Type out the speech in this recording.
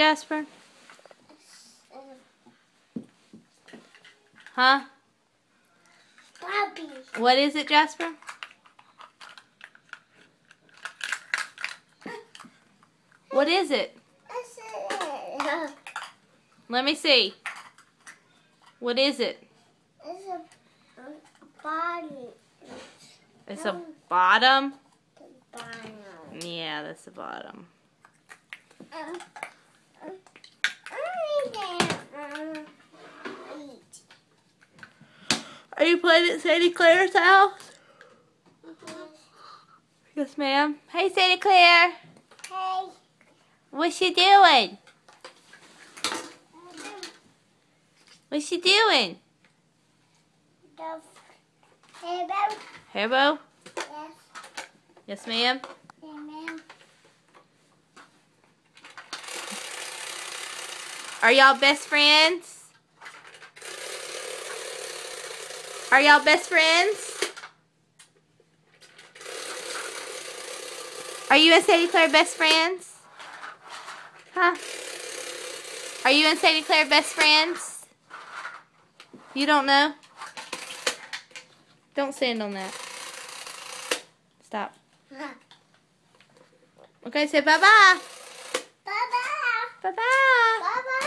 Jasper? Huh? Bobby. What is it, Jasper? What is it? Let me see. What is it? It's a body. It's a bottom? Bottom. Yeah, that's the bottom. Are you playing at Sadie Claire's house? Yes, ma'am. Hey, Sadie Claire. Hey. What's she doing? What's she doing? Hairball. Hairbow? Yes. Yes, ma'am. Yeah, ma'am. Are y'all best friends? Are y'all best friends? Are you and Sadie Claire best friends? Huh? Are you and Sadie Claire best friends? You don't know? Don't stand on that. Stop. Okay, say bye-bye. Bye-bye. Bye-bye. Bye-bye.